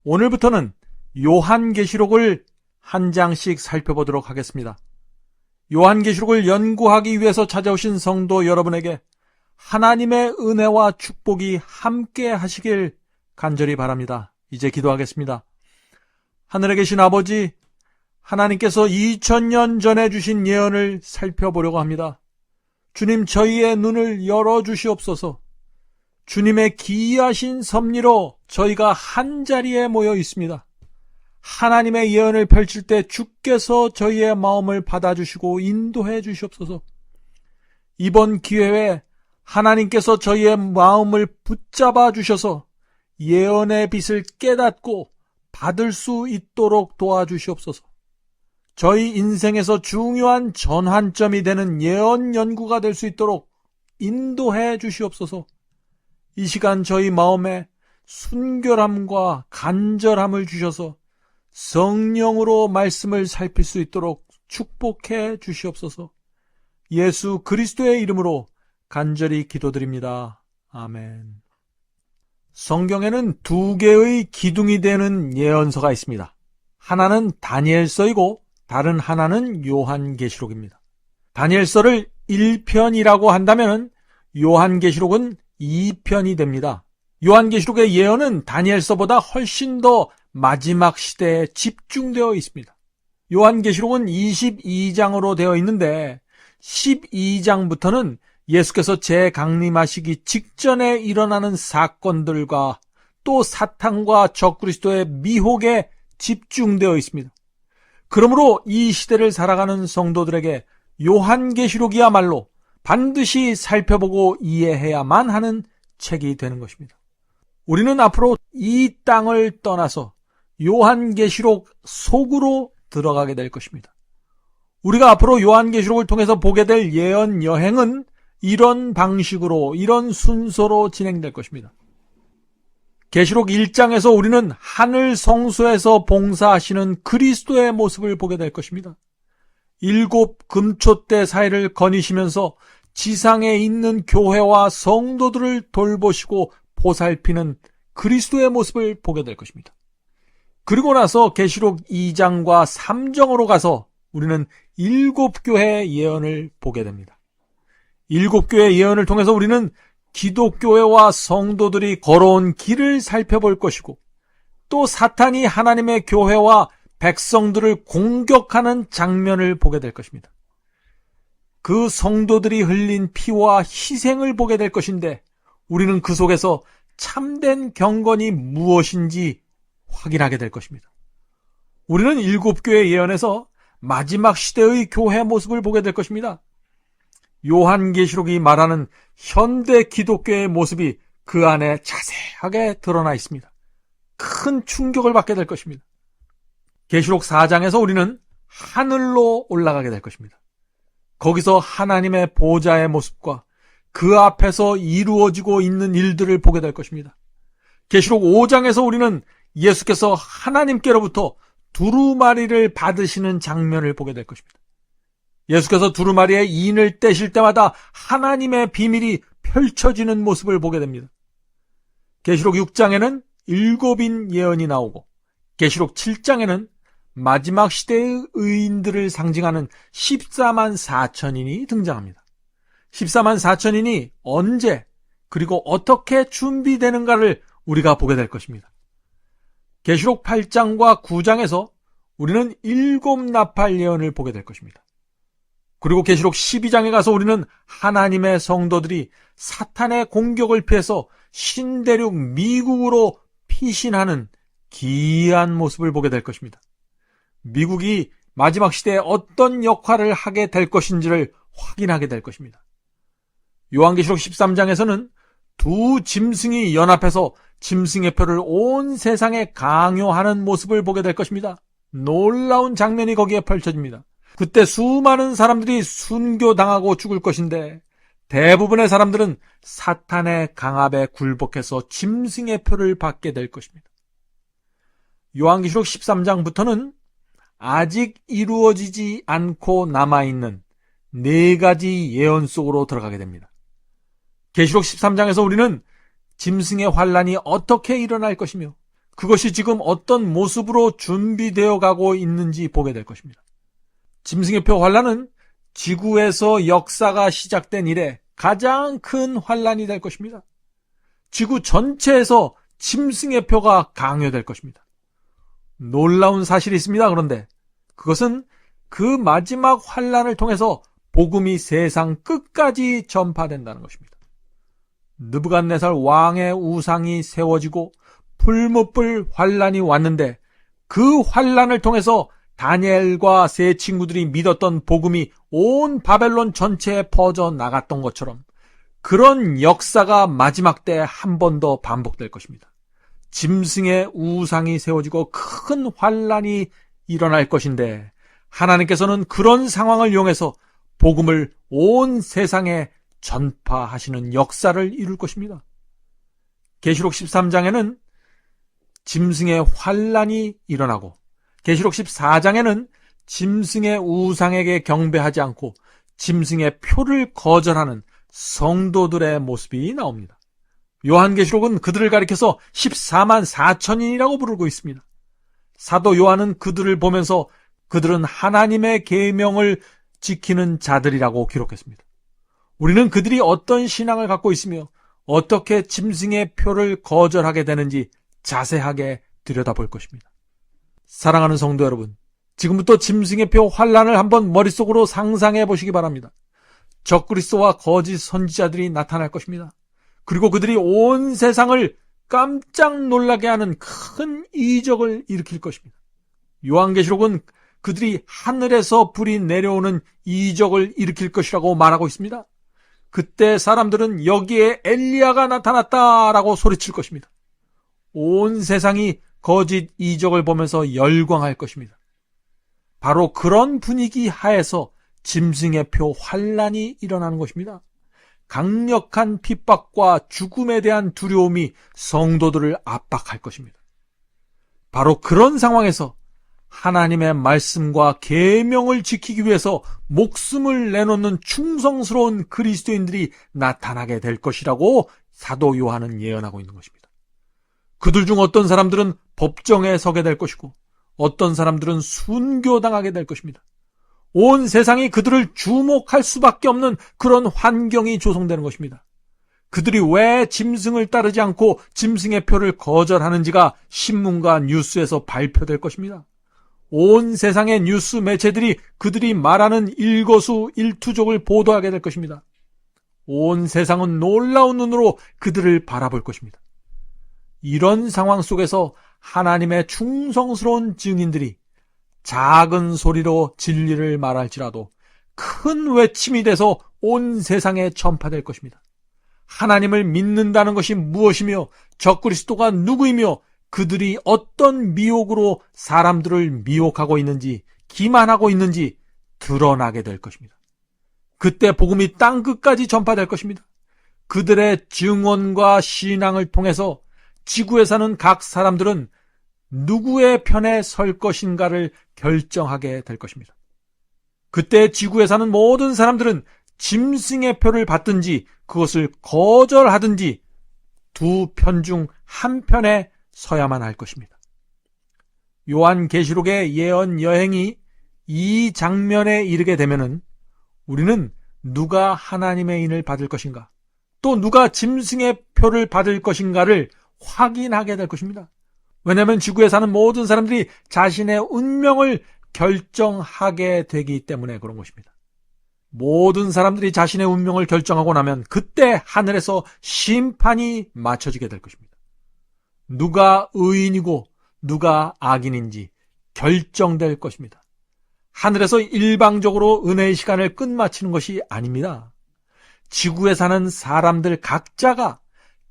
오늘부터는 요한계시록을 한 장씩 살펴보도록 하겠습니다. 요한계시록을 연구하기 위해서 찾아오신 성도 여러분에게 하나님의 은혜와 축복이 함께 하시길 간절히 바랍니다. 이제 기도하겠습니다. 하늘에 계신 아버지, 하나님께서 2000년 전에 주신 예언을 살펴보려고 합니다. 주님, 저희의 눈을 열어주시옵소서. 주님의 기이하신 섭리로 저희가 한자리에 모여 있습니다. 하나님의 예언을 펼칠 때 주께서 저희의 마음을 받아주시고 인도해 주시옵소서. 이번 기회에 하나님께서 저희의 마음을 붙잡아 주셔서 예언의 빛을 깨닫고 받을 수 있도록 도와주시옵소서. 저희 인생에서 중요한 전환점이 되는 예언 연구가 될 수 있도록 인도해 주시옵소서. 이 시간 저희 마음에 순결함과 간절함을 주셔서 성령으로 말씀을 살필 수 있도록 축복해 주시옵소서. 예수 그리스도의 이름으로 간절히 기도드립니다. 아멘. 성경에는 두 개의 기둥이 되는 예언서가 있습니다. 하나는 다니엘서이고 다른 하나는 요한계시록입니다. 다니엘서를 1편이라고 한다면 요한계시록은 2편이 됩니다. 요한계시록의 예언은 다니엘서보다 훨씬 더 마지막 시대에 집중되어 있습니다. 요한계시록은 22장으로 되어 있는데 12장부터는 예수께서 재강림하시기 직전에 일어나는 사건들과 또 사탄과 적그리스도의 미혹에 집중되어 있습니다. 그러므로 이 시대를 살아가는 성도들에게 요한계시록이야말로 반드시 살펴보고 이해해야만 하는 책이 되는 것입니다. 우리는 앞으로 이 땅을 떠나서 요한계시록 속으로 들어가게 될 것입니다. 우리가 앞으로 요한계시록을 통해서 보게 될 예언 여행은 이런 방식으로, 이런 순서로 진행될 것입니다. 계시록 1장에서 우리는 하늘 성소에서 봉사하시는 그리스도의 모습을 보게 될 것입니다. 7 금초대 사이를 거니시면서 지상에 있는 교회와 성도들을 돌보시고 보살피는 그리스도의 모습을 보게 될 것입니다. 그리고 나서 계시록 2장과 3장으로 가서 우리는 7 교회의 예언을 보게 됩니다. 7 교회의 예언을 통해서 우리는 기독교회와 성도들이 걸어온 길을 살펴볼 것이고 또 사탄이 하나님의 교회와 백성들을 공격하는 장면을 보게 될 것입니다. 그 성도들이 흘린 피와 희생을 보게 될 것인데 우리는 그 속에서 참된 경건이 무엇인지 확인하게 될 것입니다. 우리는 7 교회 예언에서 마지막 시대의 교회 모습을 보게 될 것입니다. 요한계시록이 말하는 현대 기독교의 모습이 그 안에 자세하게 드러나 있습니다. 큰 충격을 받게 될 것입니다. 계시록 4장에서 우리는 하늘로 올라가게 될 것입니다. 거기서 하나님의 보좌의 모습과 그 앞에서 이루어지고 있는 일들을 보게 될 것입니다. 계시록 5장에서 우리는 예수께서 하나님께로부터 두루마리를 받으시는 장면을 보게 될 것입니다. 예수께서 두루마리에 인을 떼실 때마다 하나님의 비밀이 펼쳐지는 모습을 보게 됩니다. 계시록 6장에는 7인 예언이 나오고 계시록 7장에는 마지막 시대의 의인들을 상징하는 14만 4천인이 등장합니다. 14만 4천인이 언제 그리고 어떻게 준비되는가를 우리가 보게 될 것입니다. 계시록 8장과 9장에서 우리는 7 나팔 예언을 보게 될 것입니다. 그리고 계시록 12장에 가서 우리는 하나님의 성도들이 사탄의 공격을 피해서 신대륙 미국으로 피신하는 기이한 모습을 보게 될 것입니다. 미국이 마지막 시대에 어떤 역할을 하게 될 것인지를 확인하게 될 것입니다. 요한계시록 13장에서는 두 짐승이 연합해서 짐승의 표를 온 세상에 강요하는 모습을 보게 될 것입니다. 놀라운 장면이 거기에 펼쳐집니다. 그때 수많은 사람들이 순교당하고 죽을 것인데 대부분의 사람들은 사탄의 강압에 굴복해서 짐승의 표를 받게 될 것입니다. 요한계시록 13장부터는 아직 이루어지지 않고 남아있는 4가지 예언 속으로 들어가게 됩니다. 계시록 13장에서 우리는 짐승의 환란이 어떻게 일어날 것이며 그것이 지금 어떤 모습으로 준비되어 가고 있는지 보게 될 것입니다. 짐승의 표 환란은 지구에서 역사가 시작된 이래 가장 큰 환란이 될 것입니다. 지구 전체에서 짐승의 표가 강요될 것입니다. 놀라운 사실이 있습니다. 그런데 그것은 그 마지막 환란을 통해서 복음이 세상 끝까지 전파된다는 것입니다. 느부갓네살 왕의 우상이 세워지고 풀무불 환란이 왔는데 그 환란을 통해서 다니엘과 세 친구들이 믿었던 복음이 온 바벨론 전체에 퍼져 나갔던 것처럼 그런 역사가 마지막 때 한 번 더 반복될 것입니다. 짐승의 우상이 세워지고 큰 환란이 일어날 것인데 하나님께서는 그런 상황을 이용해서 복음을 온 세상에 전파하시는 역사를 이룰 것입니다. 계시록 13장에는 짐승의 환란이 일어나고 계시록 14장에는 짐승의 우상에게 경배하지 않고 짐승의 표를 거절하는 성도들의 모습이 나옵니다. 요한계시록은 그들을 가리켜서 14만 4천인이라고 부르고 있습니다. 사도 요한은 그들을 보면서 그들은 하나님의 계명을 지키는 자들이라고 기록했습니다. 우리는 그들이 어떤 신앙을 갖고 있으며 어떻게 짐승의 표를 거절하게 되는지 자세하게 들여다볼 것입니다. 사랑하는 성도 여러분, 지금부터 짐승의 표 환란을 한번 머릿속으로 상상해 보시기 바랍니다. 적그리스도와 거짓 선지자들이 나타날 것입니다. 그리고 그들이 온 세상을 깜짝 놀라게 하는 큰 이적을 일으킬 것입니다. 요한계시록은 그들이 하늘에서 불이 내려오는 이적을 일으킬 것이라고 말하고 있습니다. 그때 사람들은 여기에 엘리야가 나타났다라고 소리칠 것입니다. 온 세상이 거짓 이적을 보면서 열광할 것입니다. 바로 그런 분위기 하에서 짐승의 표 환란이 일어나는 것입니다. 강력한 핍박과 죽음에 대한 두려움이 성도들을 압박할 것입니다. 바로 그런 상황에서 하나님의 말씀과 계명을 지키기 위해서 목숨을 내놓는 충성스러운 그리스도인들이 나타나게 될 것이라고 사도 요한은 예언하고 있는 것입니다. 그들 중 어떤 사람들은 법정에 서게 될 것이고 어떤 사람들은 순교당하게 될 것입니다. 온 세상이 그들을 주목할 수밖에 없는 그런 환경이 조성되는 것입니다. 그들이 왜 짐승을 따르지 않고 짐승의 표를 거절하는지가 신문과 뉴스에서 발표될 것입니다. 온 세상의 뉴스 매체들이 그들이 말하는 일거수일투족을 보도하게 될 것입니다. 온 세상은 놀라운 눈으로 그들을 바라볼 것입니다. 이런 상황 속에서 하나님의 충성스러운 증인들이 작은 소리로 진리를 말할지라도 큰 외침이 돼서 온 세상에 전파될 것입니다. 하나님을 믿는다는 것이 무엇이며 적그리스도가 누구이며 그들이 어떤 미혹으로 사람들을 미혹하고 있는지 기만하고 있는지 드러나게 될 것입니다. 그때 복음이 땅끝까지 전파될 것입니다. 그들의 증언과 신앙을 통해서 지구에 사는 각 사람들은 누구의 편에 설 것인가를 결정하게 될 것입니다. 그때 지구에 사는 모든 사람들은 짐승의 표를 받든지 그것을 거절하든지 두 편 중 한 편에 서야만 할 것입니다. 요한계시록의 예언 여행이 이 장면에 이르게 되면은 우리는 누가 하나님의 인을 받을 것인가, 또 누가 짐승의 표를 받을 것인가를 확인하게 될 것입니다. 왜냐하면 지구에 사는 모든 사람들이 자신의 운명을 결정하게 되기 때문에 그런 것입니다. 모든 사람들이 자신의 운명을 결정하고 나면 그때 하늘에서 심판이 맞춰지게 될 것입니다. 누가 의인이고 누가 악인인지 결정될 것입니다. 하늘에서 일방적으로 은혜의 시간을 끝마치는 것이 아닙니다. 지구에 사는 사람들 각자가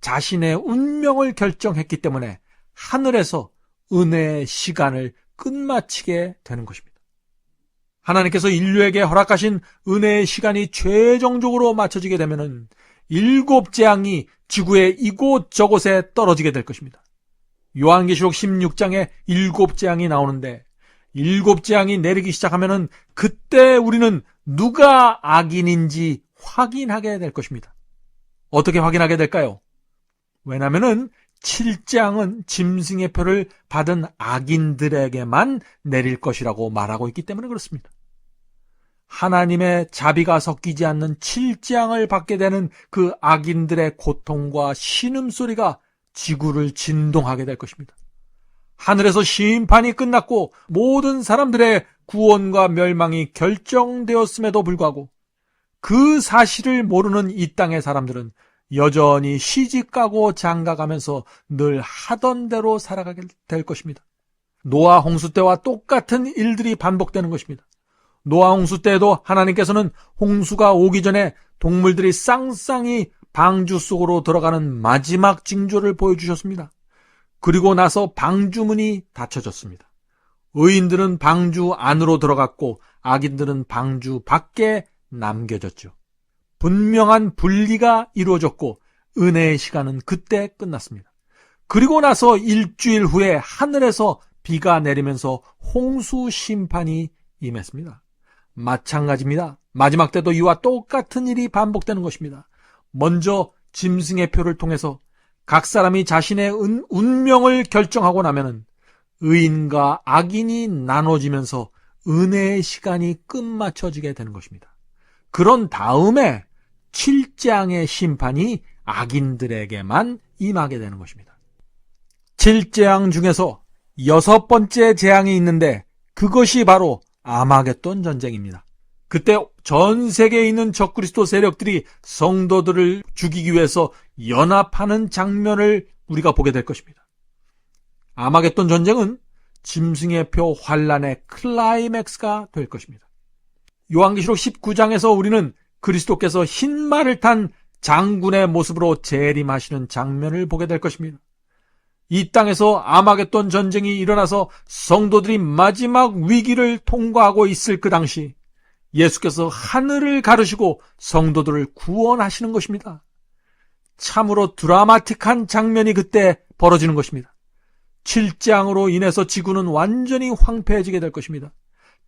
자신의 운명을 결정했기 때문에 하늘에서 은혜의 시간을 끝마치게 되는 것입니다. 하나님께서 인류에게 허락하신 은혜의 시간이 최종적으로 맞춰지게 되면은 7 재앙이 지구의 이곳저곳에 떨어지게 될 것입니다. 요한계시록 16장에 7 재앙이 나오는데 7 재앙이 내리기 시작하면은 그때 우리는 누가 악인인지 확인하게 될 것입니다. 어떻게 확인하게 될까요? 왜냐하면은 7재앙은 짐승의 표를 받은 악인들에게만 내릴 것이라고 말하고 있기 때문에 그렇습니다. 하나님의 자비가 섞이지 않는 7재앙을 받게 되는 그 악인들의 고통과 신음소리가 지구를 진동하게 될 것입니다. 하늘에서 심판이 끝났고 모든 사람들의 구원과 멸망이 결정되었음에도 불구하고 그 사실을 모르는 이 땅의 사람들은 여전히 시집가고 장가가면서 늘 하던 대로 살아가게 될 것입니다. 노아 홍수 때와 똑같은 일들이 반복되는 것입니다. 노아 홍수 때에도 하나님께서는 홍수가 오기 전에 동물들이 쌍쌍이 방주 속으로 들어가는 마지막 징조를 보여주셨습니다. 그리고 나서 방주문이 닫혀졌습니다. 의인들은 방주 안으로 들어갔고 악인들은 방주 밖에 남겨졌죠. 분명한 분리가 이루어졌고 은혜의 시간은 그때 끝났습니다. 그리고 나서 일주일 후에 하늘에서 비가 내리면서 홍수 심판이 임했습니다. 마찬가지입니다. 마지막 때도 이와 똑같은 일이 반복되는 것입니다. 먼저 짐승의 표를 통해서 각 사람이 자신의 운명을 결정하고 나면은 의인과 악인이 나눠지면서 은혜의 시간이 끝마쳐지게 되는 것입니다. 그런 다음에 7재앙의 심판이 악인들에게만 임하게 되는 것입니다. 7재앙 중에서 6번째 재앙이 있는데 그것이 바로 아마겟돈 전쟁입니다. 그때 전 세계에 있는 적그리스도 세력들이 성도들을 죽이기 위해서 연합하는 장면을 우리가 보게 될 것입니다. 아마겟돈 전쟁은 짐승의 표 환란의 클라이맥스가 될 것입니다. 요한계시록 19장에서 우리는 그리스도께서 흰 말을 탄 장군의 모습으로 재림하시는 장면을 보게 될 것입니다. 이 땅에서 아마겟돈 전쟁이 일어나서 성도들이 마지막 위기를 통과하고 있을 그 당시 예수께서 하늘을 가르시고 성도들을 구원하시는 것입니다. 참으로 드라마틱한 장면이 그때 벌어지는 것입니다. 7재앙으로 인해서 지구는 완전히 황폐해지게 될 것입니다.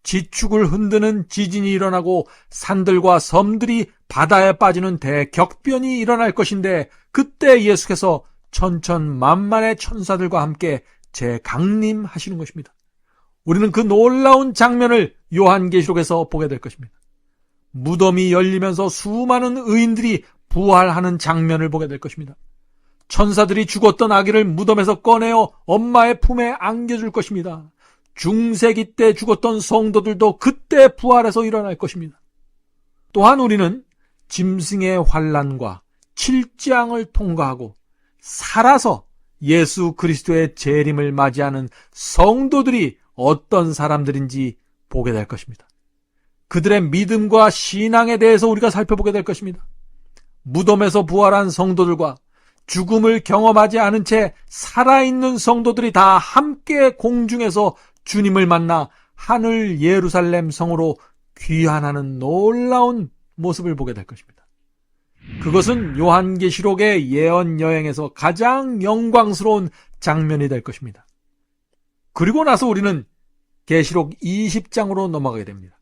지축을 흔드는 지진이 일어나고 산들과 섬들이 바다에 빠지는 대격변이 일어날 것인데 그때 예수께서 천천만만의 천사들과 함께 재강림하시는 것입니다. 우리는 그 놀라운 장면을 요한계시록에서 보게 될 것입니다. 무덤이 열리면서 수많은 의인들이 부활하는 장면을 보게 될 것입니다. 천사들이 죽었던 아기를 무덤에서 꺼내어 엄마의 품에 안겨줄 것입니다. 중세기 때 죽었던 성도들도 그때 부활해서 일어날 것입니다. 또한 우리는 짐승의 환난과 7재앙을 통과하고 살아서 예수 그리스도의 재림을 맞이하는 성도들이 어떤 사람들인지 보게 될 것입니다. 그들의 믿음과 신앙에 대해서 우리가 살펴보게 될 것입니다. 무덤에서 부활한 성도들과 죽음을 경험하지 않은 채 살아있는 성도들이 다 함께 공중에서 주님을 만나 하늘 예루살렘 성으로 귀환하는 놀라운 모습을 보게 될 것입니다. 그것은 요한계시록의 예언 여행에서 가장 영광스러운 장면이 될 것입니다. 그리고 나서 우리는 계시록 20장으로 넘어가게 됩니다.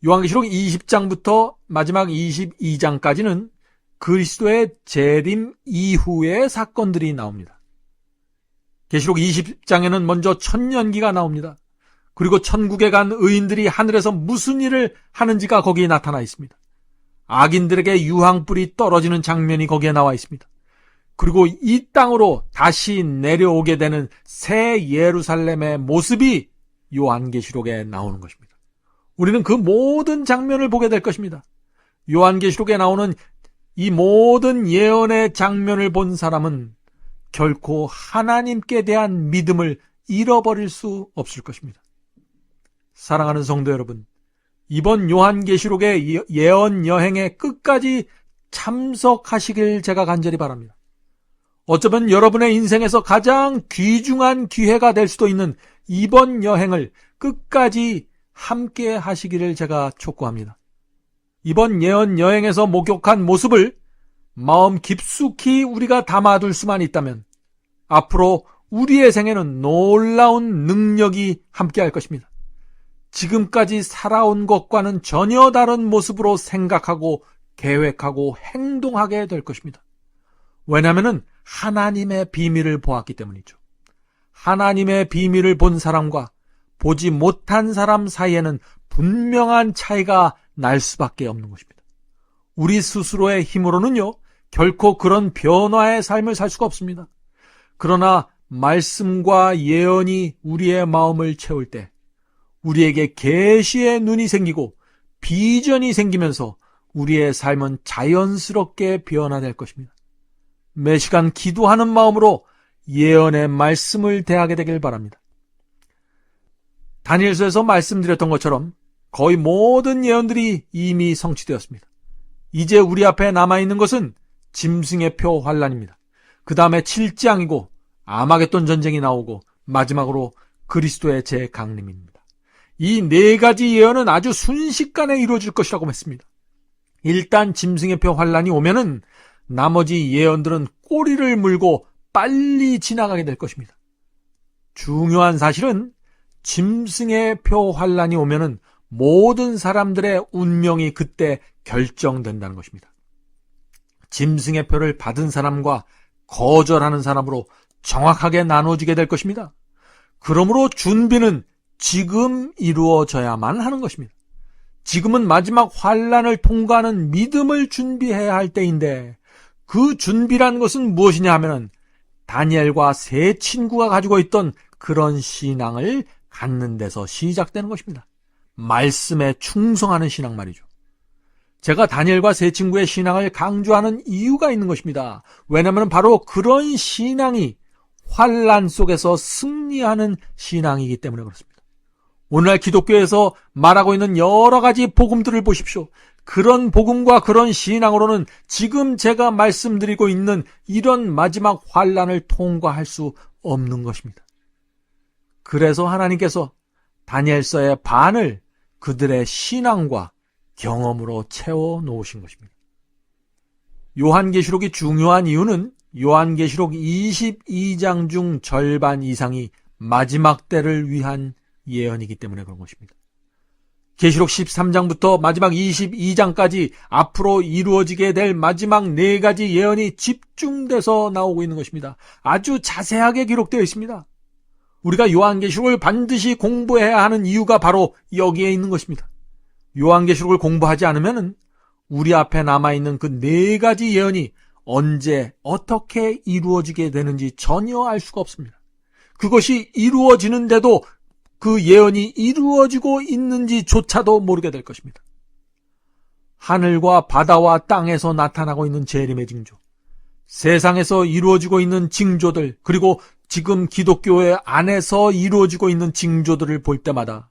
요한계시록 20장부터 마지막 22장까지는 그리스도의 재림 이후의 사건들이 나옵니다. 계시록 20장에는 먼저 천년기가 나옵니다. 그리고 천국에 간 의인들이 하늘에서 무슨 일을 하는지가 거기에 나타나 있습니다. 악인들에게 유황불이 떨어지는 장면이 거기에 나와 있습니다. 그리고 이 땅으로 다시 내려오게 되는 새 예루살렘의 모습이 요한계시록에 나오는 것입니다. 우리는 그 모든 장면을 보게 될 것입니다. 요한계시록에 나오는 이 모든 예언의 장면을 본 사람은 결코 하나님께 대한 믿음을 잃어버릴 수 없을 것입니다. 사랑하는 성도 여러분, 이번 요한계시록의 예언 여행에 끝까지 참석하시길 제가 간절히 바랍니다. 어쩌면 여러분의 인생에서 가장 귀중한 기회가 될 수도 있는 이번 여행을 끝까지 함께 하시기를 제가 촉구합니다. 이번 예언 여행에서 목격한 모습을 마음 깊숙이 우리가 담아둘 수만 있다면 앞으로 우리의 생에는 놀라운 능력이 함께할 것입니다. 지금까지 살아온 것과는 전혀 다른 모습으로 생각하고 계획하고 행동하게 될 것입니다. 왜냐하면 하나님의 비밀을 보았기 때문이죠. 하나님의 비밀을 본 사람과 보지 못한 사람 사이에는 분명한 차이가 날 수밖에 없는 것입니다. 우리 스스로의 힘으로는요, 결코 그런 변화의 삶을 살 수가 없습니다. 그러나 말씀과 예언이 우리의 마음을 채울 때 우리에게 계시의 눈이 생기고 비전이 생기면서 우리의 삶은 자연스럽게 변화될 것입니다. 매시간 기도하는 마음으로 예언의 말씀을 대하게 되길 바랍니다. 다니엘서에서 말씀드렸던 것처럼 거의 모든 예언들이 이미 성취되었습니다. 이제 우리 앞에 남아있는 것은 짐승의 표 환란입니다. 그 다음에 7장이고 아마겟돈 전쟁이 나오고 마지막으로 그리스도의 재강림입니다. 이 네 가지 예언은 아주 순식간에 이루어질 것이라고 했습니다. 일단 짐승의 표 환란이 오면은 나머지 예언들은 꼬리를 물고 빨리 지나가게 될 것입니다. 중요한 사실은 짐승의 표 환란이 오면은 모든 사람들의 운명이 그때 결정된다는 것입니다. 짐승의 표를 받은 사람과 거절하는 사람으로 정확하게 나눠지게 될 것입니다. 그러므로 준비는 지금 이루어져야만 하는 것입니다. 지금은 마지막 환란을 통과하는 믿음을 준비해야 할 때인데 그 준비란 것은 무엇이냐 하면은 다니엘과 세 친구가 가지고 있던 그런 신앙을 갖는 데서 시작되는 것입니다. 말씀에 충성하는 신앙 말이죠. 제가 다니엘과 세 친구의 신앙을 강조하는 이유가 있는 것입니다. 왜냐하면 바로 그런 신앙이 환란 속에서 승리하는 신앙이기 때문에 그렇습니다. 오늘날 기독교에서 말하고 있는 여러 가지 복음들을 보십시오. 그런 복음과 그런 신앙으로는 지금 제가 말씀드리고 있는 이런 마지막 환란을 통과할 수 없는 것입니다. 그래서 하나님께서 다니엘서의 반을 그들의 신앙과 경험으로 채워 놓으신 것입니다. 요한계시록이 중요한 이유는 요한계시록 22장 중 절반 이상이 마지막 때를 위한 예언이기 때문에 그런 것입니다. 계시록 13장부터 마지막 22장까지 앞으로 이루어지게 될 마지막 네 가지 예언이 집중돼서 나오고 있는 것입니다. 아주 자세하게 기록되어 있습니다. 우리가 요한계시록을 반드시 공부해야 하는 이유가 바로 여기에 있는 것입니다. 요한계시록을 공부하지 않으면 우리 앞에 남아있는 그 네 가지 예언이 언제 어떻게 이루어지게 되는지 전혀 알 수가 없습니다. 그것이 이루어지는데도 그 예언이 이루어지고 있는지조차도 모르게 될 것입니다. 하늘과 바다와 땅에서 나타나고 있는 재림의 징조, 세상에서 이루어지고 있는 징조들, 그리고 지금 기독교의 안에서 이루어지고 있는 징조들을 볼 때마다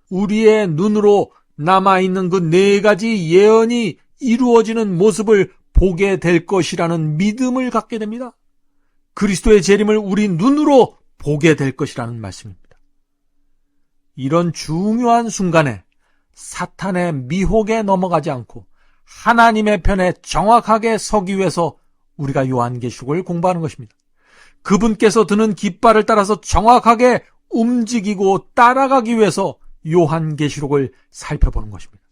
우리의 눈으로 남아있는 그 네 가지 예언이 이루어지는 모습을 보게 될 것이라는 믿음을 갖게 됩니다. 그리스도의 재림을 우리 눈으로 보게 될 것이라는 말씀입니다. 이런 중요한 순간에 사탄의 미혹에 넘어가지 않고 하나님의 편에 정확하게 서기 위해서 우리가 요한계시록을 공부하는 것입니다. 그분께서 드는 깃발을 따라서 정확하게 움직이고 따라가기 위해서 요한계시록을 살펴보는 것입니다.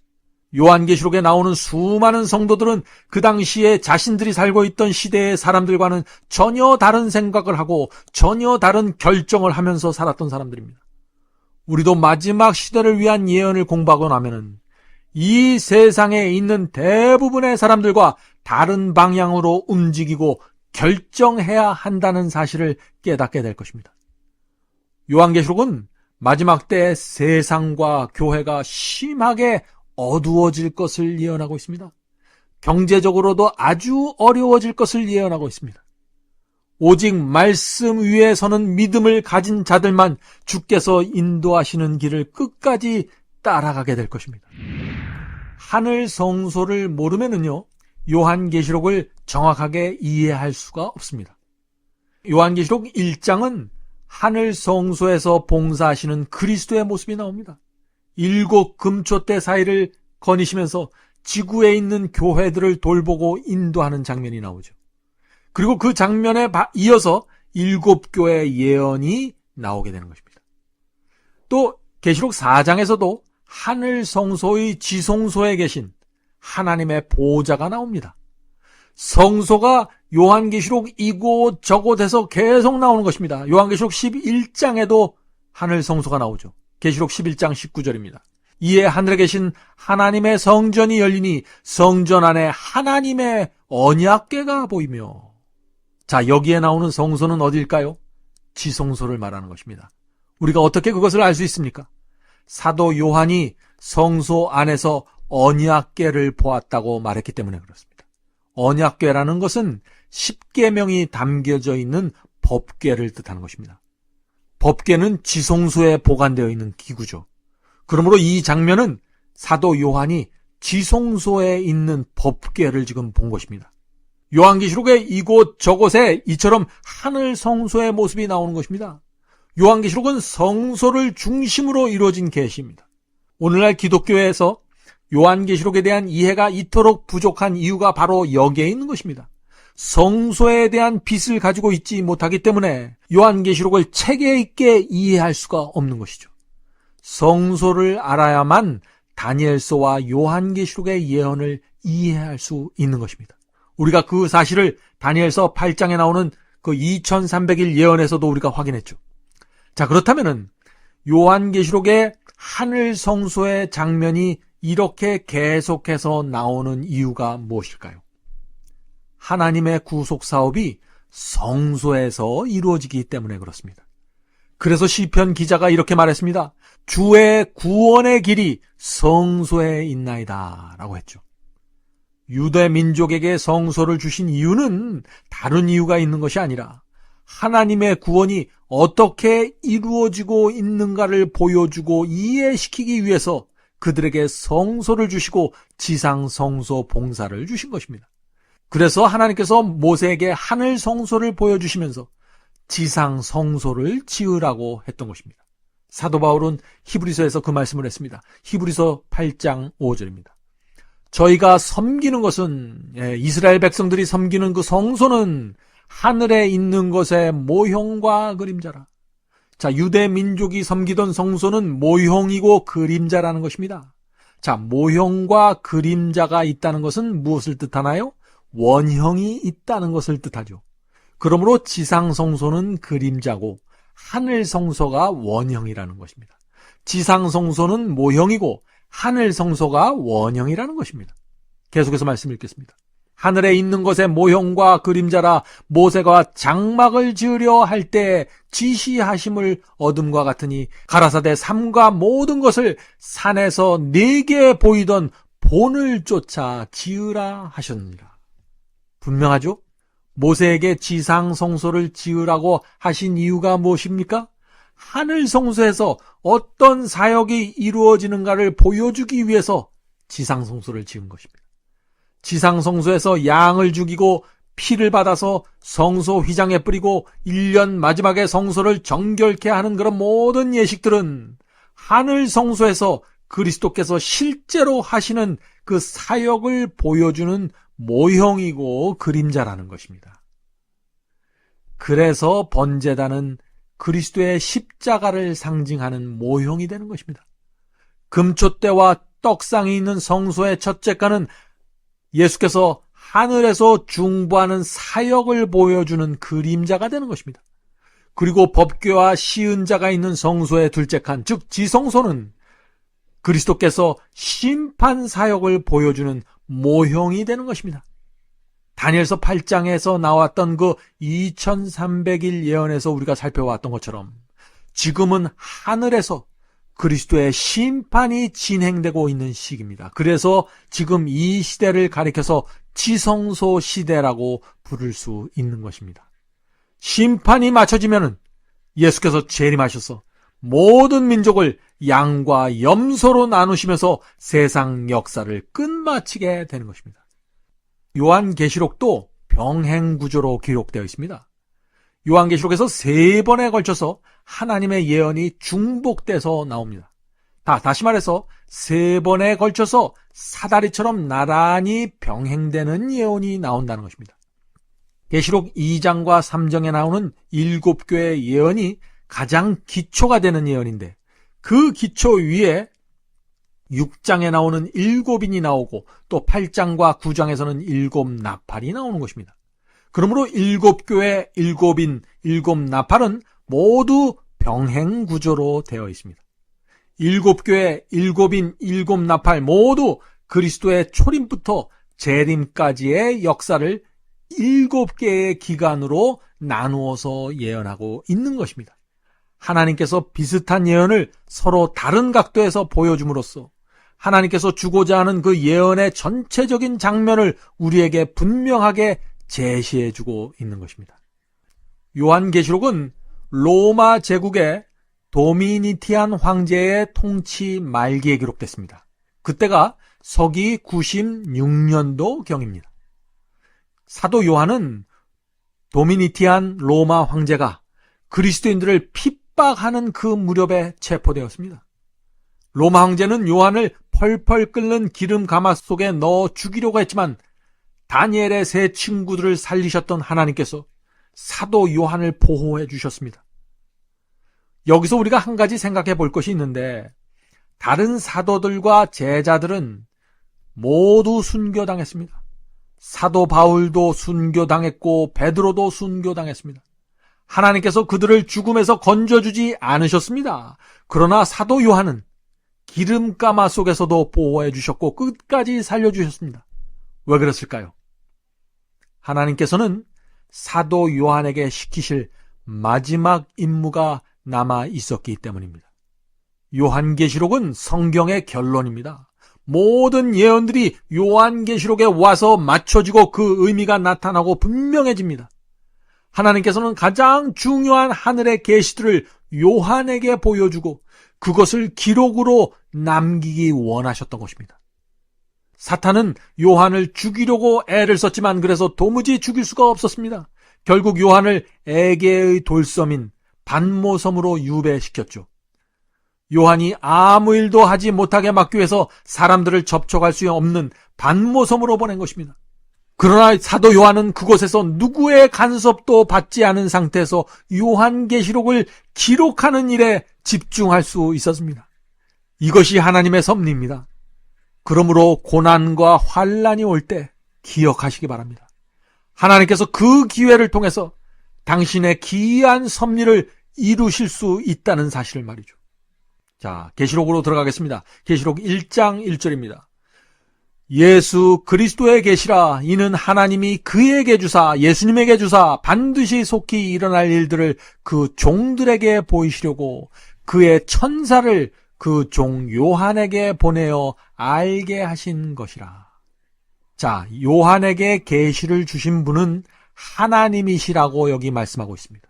요한계시록에 나오는 수많은 성도들은 그 당시에 자신들이 살고 있던 시대의 사람들과는 전혀 다른 생각을 하고 전혀 다른 결정을 하면서 살았던 사람들입니다. 우리도 마지막 시대를 위한 예언을 공부하고 나면은 이 세상에 있는 대부분의 사람들과 다른 방향으로 움직이고 결정해야 한다는 사실을 깨닫게 될 것입니다. 요한계시록은 마지막 때 세상과 교회가 심하게 어두워질 것을 예언하고 있습니다. 경제적으로도 아주 어려워질 것을 예언하고 있습니다. 오직 말씀 위에 서는 믿음을 가진 자들만 주께서 인도하시는 길을 끝까지 따라가게 될 것입니다. 하늘 성소를 모르면은요, 요한계시록을 정확하게 이해할 수가 없습니다. 요한계시록 1장은 하늘 성소에서 봉사하시는 그리스도의 모습이 나옵니다. 7 금초대 사이를 거니시면서 지구에 있는 교회들을 돌보고 인도하는 장면이 나오죠. 그리고 그 장면에 이어서 7 교회의 예언이 나오게 되는 것입니다. 또 계시록 4장에서도 하늘 성소의 지성소에 계신 하나님의 보호자가 나옵니다. 성소가 요한계시록 이곳 저곳에서 계속 나오는 것입니다. 요한계시록 11장에도 하늘 성소가 나오죠. 계시록 11장 19절입니다. 이에 하늘에 계신 하나님의 성전이 열리니 성전 안에 하나님의 언약궤가 보이며. 자, 여기에 나오는 성소는 어디일까요? 지성소를 말하는 것입니다. 우리가 어떻게 그것을 알 수 있습니까? 사도 요한이 성소 안에서 언약궤를 보았다고 말했기 때문에 그렇습니다. 언약궤라는 것은 십계명이 담겨져 있는 법궤를 뜻하는 것입니다. 법궤는 지성소에 보관되어 있는 기구죠. 그러므로 이 장면은 사도 요한이 지성소에 있는 법궤를 지금 본 것입니다. 요한계시록의 이곳 저곳에 이처럼 하늘 성소의 모습이 나오는 것입니다. 요한계시록은 성소를 중심으로 이루어진 계시입니다. 오늘날 기독교에서 요한계시록에 대한 이해가 이토록 부족한 이유가 바로 여기에 있는 것입니다. 성소에 대한 빛을 가지고 있지 못하기 때문에 요한계시록을 체계 있게 이해할 수가 없는 것이죠. 성소를 알아야만 다니엘서와 요한계시록의 예언을 이해할 수 있는 것입니다. 우리가 그 사실을 다니엘서 8장에 나오는 그 2300일 예언에서도 우리가 확인했죠. 자, 그렇다면은 요한계시록의 하늘 성소의 장면이 이렇게 계속해서 나오는 이유가 무엇일까요? 하나님의 구속 사업이 성소에서 이루어지기 때문에 그렇습니다. 그래서 시편 기자가 이렇게 말했습니다. 주의 구원의 길이 성소에 있나이다 라고 했죠. 유대 민족에게 성소를 주신 이유는 다른 이유가 있는 것이 아니라 하나님의 구원이 어떻게 이루어지고 있는가를 보여주고 이해시키기 위해서 그들에게 성소를 주시고 지상 성소 봉사를 주신 것입니다. 그래서 하나님께서 모세에게 하늘 성소를 보여주시면서 지상 성소를 지으라고 했던 것입니다. 사도 바울은 히브리서에서 그 말씀을 했습니다. 히브리서 8장 5절입니다. 저희가 섬기는 것은, 이스라엘 백성들이 섬기는 그 성소는 하늘에 있는 것의 모형과 그림자라. 자, 유대 민족이 섬기던 성소는 모형이고 그림자라는 것입니다. 자, 모형과 그림자가 있다는 것은 무엇을 뜻하나요? 원형이 있다는 것을 뜻하죠. 그러므로 지상 성소는 그림자고 하늘 성소가 원형이라는 것입니다. 지상 성소는 모형이고 하늘 성소가 원형이라는 것입니다. 계속해서 말씀 읽겠습니다. 하늘에 있는 것의 모형과 그림자라 모세가 장막을 지으려 할 때 지시하심을 얻음과 같으니 가라사대 삼가 모든 것을 산에서 네게 보이던 본을 쫓아 지으라 하셨느니라. 분명하죠? 모세에게 지상 성소를 지으라고 하신 이유가 무엇입니까? 하늘 성소에서 어떤 사역이 이루어지는가를 보여주기 위해서 지상 성소를 지은 것입니다. 지상 성소에서 양을 죽이고 피를 받아서 성소 휘장에 뿌리고 1년 마지막에 성소를 정결케 하는 그런 모든 예식들은 하늘 성소에서 그리스도께서 실제로 하시는 그 사역을 보여주는 모형이고 그림자라는 것입니다. 그래서 번제단은 그리스도의 십자가를 상징하는 모형이 되는 것입니다. 금촛대와 떡상이 있는 성소의 첫째가는 예수께서 하늘에서 중보하는 사역을 보여주는 그림자가 되는 것입니다. 그리고 법궤와 시은자가 있는 성소의 둘째 칸, 즉 지성소는 그리스도께서 심판 사역을 보여주는 모형이 되는 것입니다. 다니엘서 8장에서 나왔던 그 2300일 예언에서 우리가 살펴왔던 것처럼 지금은 하늘에서 그리스도의 심판이 진행되고 있는 시기입니다. 그래서 지금 이 시대를 가리켜서 지성소 시대라고 부를 수 있는 것입니다. 심판이 맞춰지면은 예수께서 재림하셔서 모든 민족을 양과 염소로 나누시면서 세상 역사를 끝마치게 되는 것입니다. 요한계시록도 병행구조로 기록되어 있습니다. 요한계시록에서 3번에 걸쳐서 하나님의 예언이 중복돼서 나옵니다. 다시 말해서 3번에 걸쳐서 사다리처럼 나란히 병행되는 예언이 나온다는 것입니다. 계시록 2장과 3장에 나오는 7교의 예언이 가장 기초가 되는 예언인데 그 기초 위에 6장에 나오는 7인이 나오고 또 8장과 9장에서는 7 나팔이 나오는 것입니다. 그러므로 7교회, 7인, 7 나팔은 모두 병행 구조로 되어 있습니다. 7교회, 7인, 7 나팔 모두 그리스도의 초림부터 재림까지의 역사를 7개의 기간으로 나누어서 예언하고 있는 것입니다. 하나님께서 비슷한 예언을 서로 다른 각도에서 보여줌으로써 하나님께서 주고자 하는 그 예언의 전체적인 장면을 우리에게 분명하게 제시해주고 있는 것입니다. 요한계시록은 로마 제국의 도미니티안 황제의 통치 말기에 기록됐습니다. 그때가 서기 96년도 경입니다. 사도 요한은 도미니티안 로마 황제가 그리스도인들을 핍박하는 그 무렵에 체포되었습니다. 로마 황제는 요한을 펄펄 끓는 기름 가마 속에 넣어 죽이려고 했지만 다니엘의 세 친구들을 살리셨던 하나님께서 사도 요한을 보호해 주셨습니다. 여기서 우리가 한 가지 생각해 볼 것이 있는데, 다른 사도들과 제자들은 모두 순교당했습니다. 사도 바울도 순교당했고 베드로도 순교당했습니다. 하나님께서 그들을 죽음에서 건져주지 않으셨습니다. 그러나 사도 요한은 기름가마 속에서도 보호해 주셨고 끝까지 살려주셨습니다. 왜 그랬을까요? 하나님께서는 사도 요한에게 시키실 마지막 임무가 남아 있었기 때문입니다. 요한계시록은 성경의 결론입니다. 모든 예언들이 요한계시록에 와서 맞춰지고 그 의미가 나타나고 분명해집니다. 하나님께서는 가장 중요한 하늘의 계시들을 요한에게 보여주고 그것을 기록으로 남기기 원하셨던 것입니다. 사탄은 요한을 죽이려고 애를 썼지만 그래서 도무지 죽일 수가 없었습니다. 결국 요한을 에게의 돌섬인 반모섬으로 유배시켰죠. 요한이 아무 일도 하지 못하게 막기 위해서 사람들을 접촉할 수 없는 반모섬으로 보낸 것입니다. 그러나 사도 요한은 그곳에서 누구의 간섭도 받지 않은 상태에서 요한계시록을 기록하는 일에 집중할 수 있었습니다. 이것이 하나님의 섭리입니다. 그러므로 고난과 환난이 올 때 기억하시기 바랍니다. 하나님께서 그 기회를 통해서 당신의 기이한 섭리를 이루실 수 있다는 사실을 말이죠. 자, 계시록으로 들어가겠습니다. 계시록 1장 1절입니다. 예수 그리스도의 계시라. 이는 하나님이 그에게 주사, 예수님에게 주사 반드시 속히 일어날 일들을 그 종들에게 보이시려고 그의 천사를 그 종 요한에게 보내어 알게 하신 것이라. 자, 요한에게 계시를 주신 분은 하나님이시라고 여기 말씀하고 있습니다.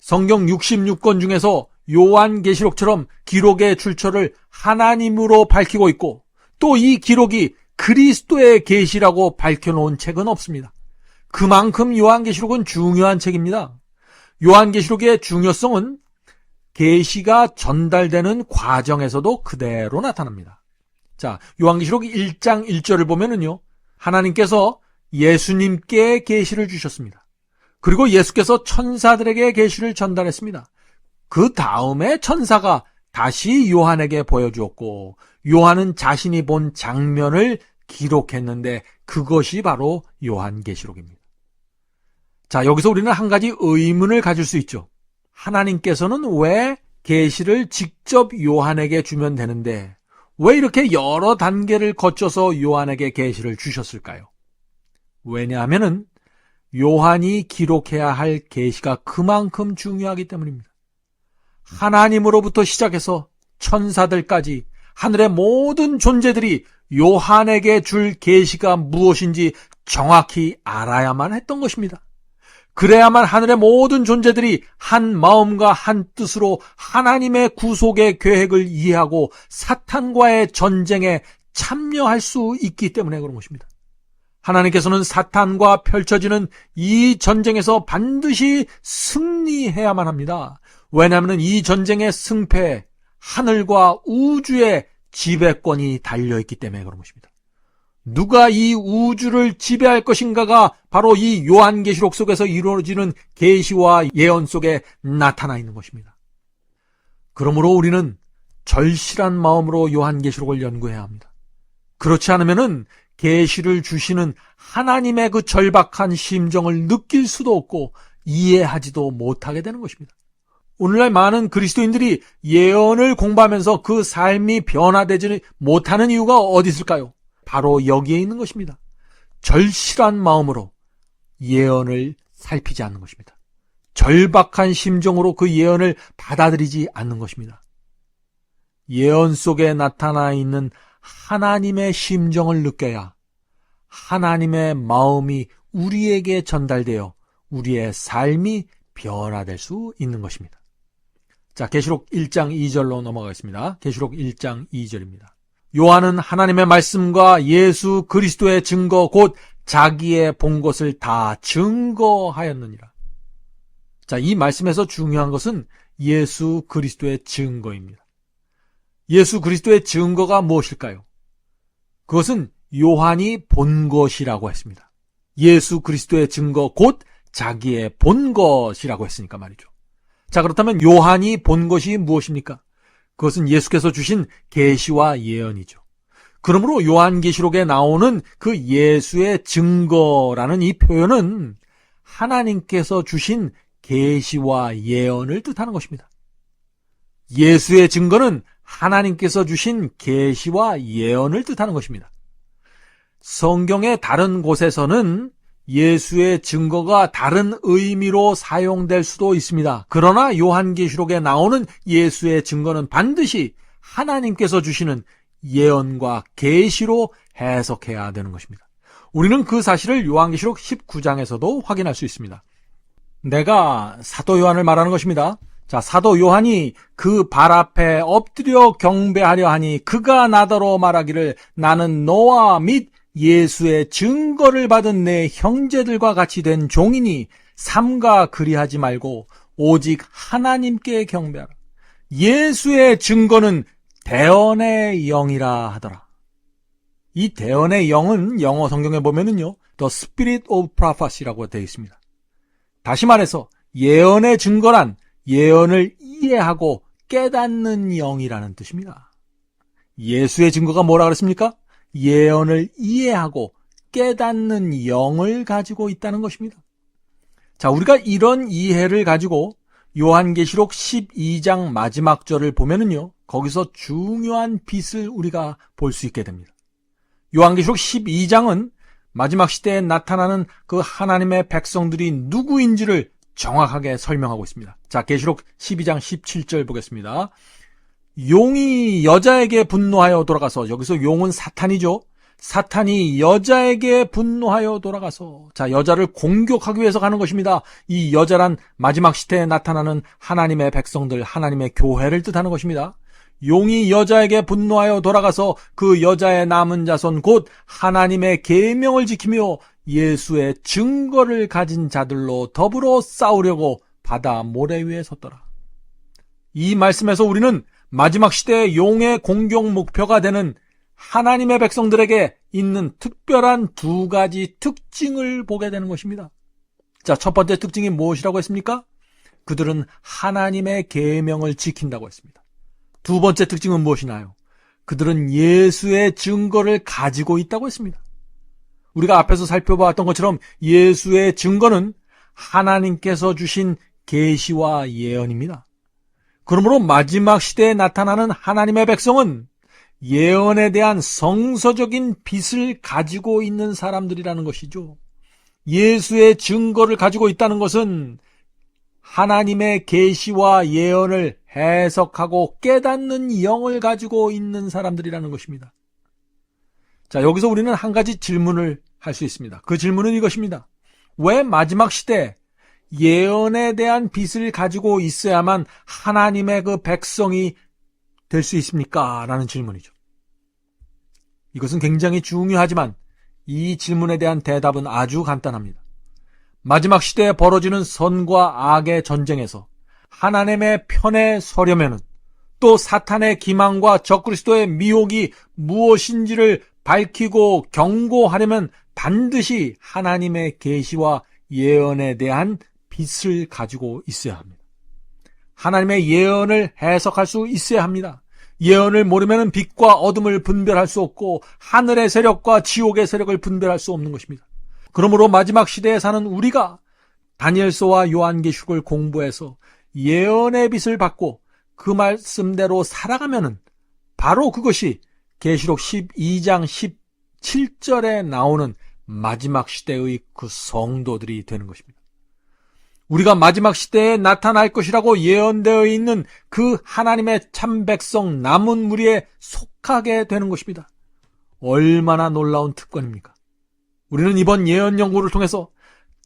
성경 66권 중에서 요한계시록처럼 기록의 출처를 하나님으로 밝히고 있고 또 이 기록이 그리스도의 계시라고 밝혀놓은 책은 없습니다. 그만큼 요한계시록은 중요한 책입니다. 요한계시록의 중요성은 계시가 전달되는 과정에서도 그대로 나타납니다. 자, 요한계시록 1장 1절을 보면은요, 하나님께서 예수님께 계시를 주셨습니다. 그리고 예수께서 천사들에게 계시를 전달했습니다. 그 다음에 천사가 다시 요한에게 보여주었고 요한은 자신이 본 장면을 기록했는데 그것이 바로 요한계시록입니다. 자, 여기서 우리는 한 가지 의문을 가질 수 있죠. 하나님께서는 왜 계시를 직접 요한에게 주면 되는데 왜 이렇게 여러 단계를 거쳐서 요한에게 계시를 주셨을까요? 왜냐하면은 요한이 기록해야 할 계시가 그만큼 중요하기 때문입니다. 하나님으로부터 시작해서 천사들까지 하늘의 모든 존재들이 요한에게 줄 계시가 무엇인지 정확히 알아야만 했던 것입니다. 그래야만 하늘의 모든 존재들이 한 마음과 한 뜻으로 하나님의 구속의 계획을 이해하고 사탄과의 전쟁에 참여할 수 있기 때문에 그런 것입니다. 하나님께서는 사탄과 펼쳐지는 이 전쟁에서 반드시 승리해야만 합니다. 왜냐하면 이 전쟁의 승패에 하늘과 우주의 지배권이 달려있기 때문에 그런 것입니다. 누가 이 우주를 지배할 것인가가 바로 이 요한계시록 속에서 이루어지는 계시와 예언 속에 나타나 있는 것입니다. 그러므로 우리는 절실한 마음으로 요한계시록을 연구해야 합니다. 그렇지 않으면은 계시를 주시는 하나님의 그 절박한 심정을 느낄 수도 없고 이해하지도 못하게 되는 것입니다. 오늘날 많은 그리스도인들이 예언을 공부하면서 그 삶이 변화되지 못하는 이유가 어디 있을까요? 바로 여기에 있는 것입니다. 절실한 마음으로 예언을 살피지 않는 것입니다. 절박한 심정으로 그 예언을 받아들이지 않는 것입니다. 예언 속에 나타나 있는 하나님의 심정을 느껴야 하나님의 마음이 우리에게 전달되어 우리의 삶이 변화될 수 있는 것입니다. 자, 계시록 1장 2절로 넘어가겠습니다. 계시록 1장 2절입니다. 요한은 하나님의 말씀과 예수 그리스도의 증거 곧 자기의 본 것을 다 증거하였느니라. 자, 이 말씀에서 중요한 것은 예수 그리스도의 증거입니다. 예수 그리스도의 증거가 무엇일까요? 그것은 요한이 본 것이라고 했습니다. 예수 그리스도의 증거 곧 자기의 본 것이라고 했으니까 말이죠. 자, 그렇다면 요한이 본 것이 무엇입니까? 그것은 예수께서 주신 계시와 예언이죠. 그러므로 요한계시록에 나오는 그 예수의 증거라는 이 표현은 하나님께서 주신 계시와 예언을 뜻하는 것입니다. 예수의 증거는 하나님께서 주신 계시와 예언을 뜻하는 것입니다. 성경의 다른 곳에서는 예수의 증거가 다른 의미로 사용될 수도 있습니다. 그러나 요한계시록에 나오는 예수의 증거는 반드시 하나님께서 주시는 예언과 계시로 해석해야 되는 것입니다. 우리는 그 사실을 요한계시록 19장에서도 확인할 수 있습니다. 내가 사도 요한을 말하는 것입니다. 자, 사도 요한이 그 발 앞에 엎드려 경배하려 하니 그가 나더러 말하기를 나는 너와 및 예수의 증거를 받은 내 형제들과 같이 된 종이니 삼가 그리하지 말고 오직 하나님께 경배하라. 예수의 증거는 대언의 영이라 하더라. 이 대언의 영은 영어 성경에 보면은요, The Spirit of Prophecy라고 되어 있습니다. 다시 말해서 예언의 증거란 예언을 이해하고 깨닫는 영이라는 뜻입니다. 예수의 증거가 뭐라 그랬습니까? 예언을 이해하고 깨닫는 영을 가지고 있다는 것입니다. 자, 우리가 이런 이해를 가지고 요한계시록 12장 마지막 절을 보면은요, 거기서 중요한 빛을 우리가 볼 수 있게 됩니다. 요한계시록 12장은 마지막 시대에 나타나는 그 하나님의 백성들이 누구인지를 정확하게 설명하고 있습니다. 자, 계시록 12장 17절 보겠습니다. 용이 여자에게 분노하여 돌아가서, 여기서 용은 사탄이죠. 사탄이 여자에게 분노하여 돌아가서, 자, 여자를 공격하기 위해서 가는 것입니다. 이 여자란 마지막 시대에 나타나는 하나님의 백성들, 하나님의 교회를 뜻하는 것입니다. 용이 여자에게 분노하여 돌아가서 그 여자의 남은 자손 곧 하나님의 계명을 지키며 예수의 증거를 가진 자들로 더불어 싸우려고 바다 모래 위에 섰더라. 이 말씀에서 우리는 마지막 시대의 용의 공격 목표가 되는 하나님의 백성들에게 있는 특별한 두 가지 특징을 보게 되는 것입니다. 자, 첫 번째 특징이 무엇이라고 했습니까? 그들은 하나님의 계명을 지킨다고 했습니다. 두 번째 특징은 무엇이나요? 그들은 예수의 증거를 가지고 있다고 했습니다. 우리가 앞에서 살펴봤던 것처럼 예수의 증거는 하나님께서 주신 계시와 예언입니다. 그러므로 마지막 시대에 나타나는 하나님의 백성은 예언에 대한 성서적인 빛을 가지고 있는 사람들이라는 것이죠. 예수의 증거를 가지고 있다는 것은 하나님의 계시와 예언을 해석하고 깨닫는 영을 가지고 있는 사람들이라는 것입니다. 자, 여기서 우리는 한 가지 질문을 할 수 있습니다. 그 질문은 이것입니다. 왜 마지막 시대 예언에 대한 빛을 가지고 있어야만 하나님의 그 백성이 될 수 있습니까? 라는 질문이죠. 이것은 굉장히 중요하지만 이 질문에 대한 대답은 아주 간단합니다. 마지막 시대에 벌어지는 선과 악의 전쟁에서 하나님의 편에 서려면은 또 사탄의 기망과 적그리스도의 미혹이 무엇인지를 밝히고 경고하려면 반드시 하나님의 계시와 예언에 대한 빛을 가지고 있어야 합니다. 하나님의 예언을 해석할 수 있어야 합니다. 예언을 모르면 빛과 어둠을 분별할 수 없고 하늘의 세력과 지옥의 세력을 분별할 수 없는 것입니다. 그러므로 마지막 시대에 사는 우리가 다니엘서와 요한계시록을 공부해서 예언의 빛을 받고 그 말씀대로 살아가면은 바로 그것이 계시록 12장 17절에 나오는 마지막 시대의 그 성도들이 되는 것입니다. 우리가 마지막 시대에 나타날 것이라고 예언되어 있는 그 하나님의 참 백성 남은 무리에 속하게 되는 것입니다. 얼마나 놀라운 특권입니까? 우리는 이번 예언 연구를 통해서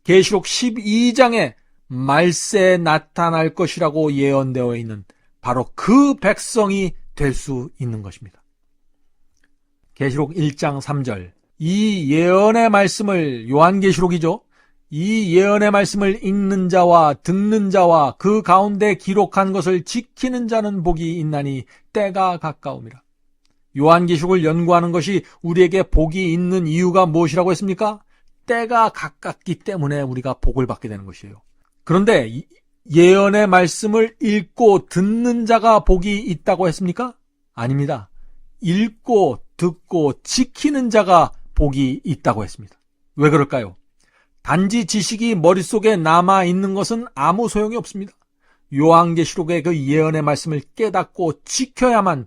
계시록 12장에 말세에 나타날 것이라고 예언되어 있는 바로 그 백성이 될 수 있는 것입니다. 계시록 1장 3절, 이 예언의 말씀을, 요한계시록이죠, 이 예언의 말씀을 읽는 자와 듣는 자와 그 가운데 기록한 것을 지키는 자는 복이 있나니 때가 가까움이라. 요한계시록을 연구하는 것이 우리에게 복이 있는 이유가 무엇이라고 했습니까? 때가 가깝기 때문에 우리가 복을 받게 되는 것이에요. 그런데 예언의 말씀을 읽고 듣는 자가 복이 있다고 했습니까? 아닙니다. 읽고 듣고 지키는 자가 복이 있다고 했습니다. 왜 그럴까요? 단지 지식이 머릿속에 남아있는 것은 아무 소용이 없습니다. 요한계시록의 그 예언의 말씀을 깨닫고 지켜야만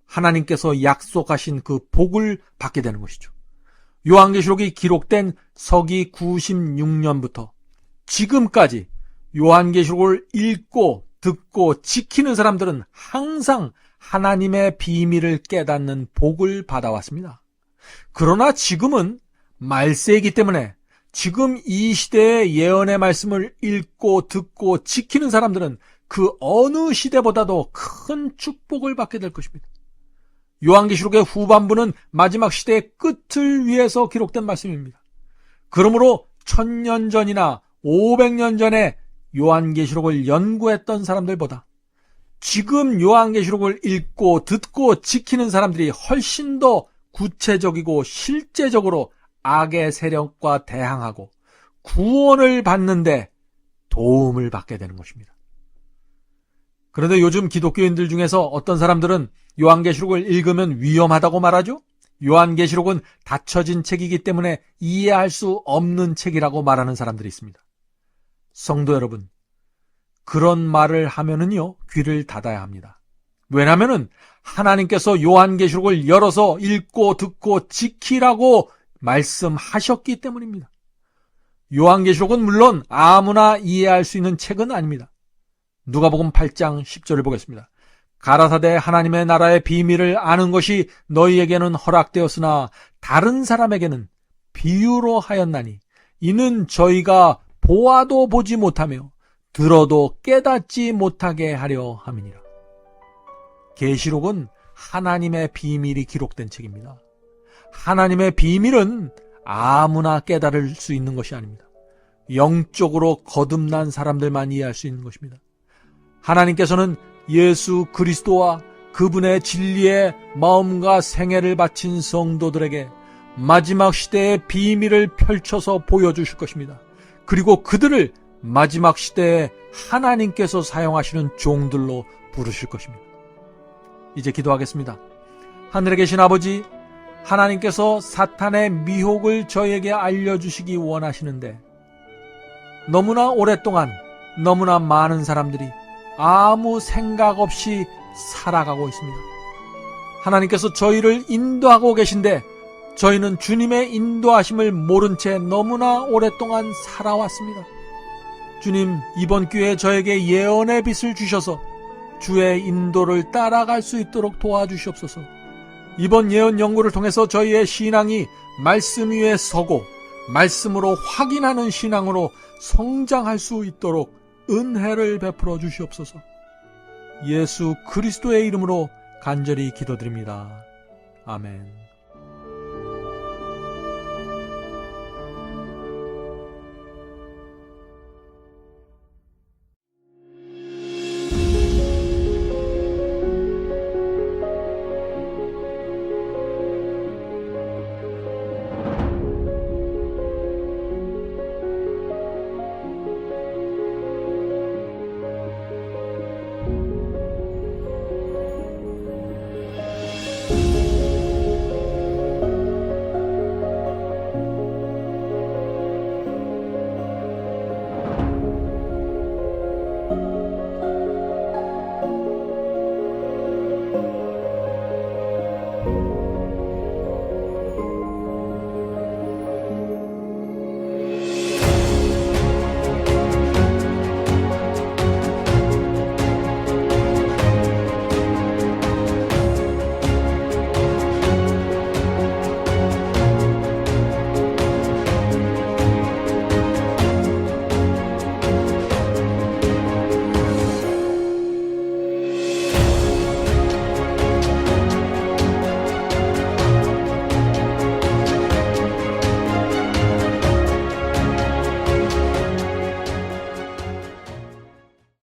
하나님께서 약속하신 그 복을 받게 되는 것이죠. 요한계시록이 기록된 서기 96년부터 지금까지 요한계시록을 읽고 듣고 지키는 사람들은 항상 하나님의 비밀을 깨닫는 복을 받아왔습니다. 그러나 지금은 말세이기 때문에 지금 이 시대의 예언의 말씀을 읽고 듣고 지키는 사람들은 그 어느 시대보다도 큰 축복을 받게 될 것입니다. 요한계시록의 후반부는 마지막 시대의 끝을 위해서 기록된 말씀입니다. 그러므로 1000년 전이나 500년 전에 요한계시록을 연구했던 사람들보다 지금 요한계시록을 읽고 듣고 지키는 사람들이 훨씬 더 구체적이고 실제적으로 악의 세력과 대항하고 구원을 받는데 도움을 받게 되는 것입니다. 그런데 요즘 기독교인들 중에서 어떤 사람들은 요한계시록을 읽으면 위험하다고 말하죠. 요한계시록은 닫혀진 책이기 때문에 이해할 수 없는 책이라고 말하는 사람들이 있습니다. 성도 여러분, 그런 말을 하면은요, 귀를 닫아야 합니다. 왜냐하면은 하나님께서 요한계시록을 열어서 읽고 듣고 지키라고 말씀하셨기 때문입니다. 요한계시록은 물론 아무나 이해할 수 있는 책은 아닙니다. 누가복음 8장 10절을 보겠습니다. 가라사대 하나님의 나라의 비밀을 아는 것이 너희에게는 허락되었으나 다른 사람에게는 비유로 하였나니 이는 저희가 보아도 보지 못하며 들어도 깨닫지 못하게 하려 함이니라. 계시록은 하나님의 비밀이 기록된 책입니다. 하나님의 비밀은 아무나 깨달을 수 있는 것이 아닙니다. 영적으로 거듭난 사람들만 이해할 수 있는 것입니다. 하나님께서는 예수 그리스도와 그분의 진리의 마음과 생애를 바친 성도들에게 마지막 시대의 비밀을 펼쳐서 보여주실 것입니다. 그리고 그들을 마지막 시대에 하나님께서 사용하시는 종들로 부르실 것입니다. 이제 기도하겠습니다. 하늘에 계신 아버지, 하나님께서 사탄의 미혹을 저에게 알려주시기 원하시는데 너무나 오랫동안 너무나 많은 사람들이 아무 생각 없이 살아가고 있습니다. 하나님께서 저희를 인도하고 계신데 저희는 주님의 인도하심을 모른 채 너무나 오랫동안 살아왔습니다. 주님, 이번 기회에 저에게 예언의 빛을 주셔서 주의 인도를 따라갈 수 있도록 도와주시옵소서. 이번 예언 연구를 통해서 저희의 신앙이 말씀 위에 서고 말씀으로 확인하는 신앙으로 성장할 수 있도록 은혜를 베풀어 주시옵소서. 예수 그리스도의 이름으로 간절히 기도드립니다. 아멘. 있습니다.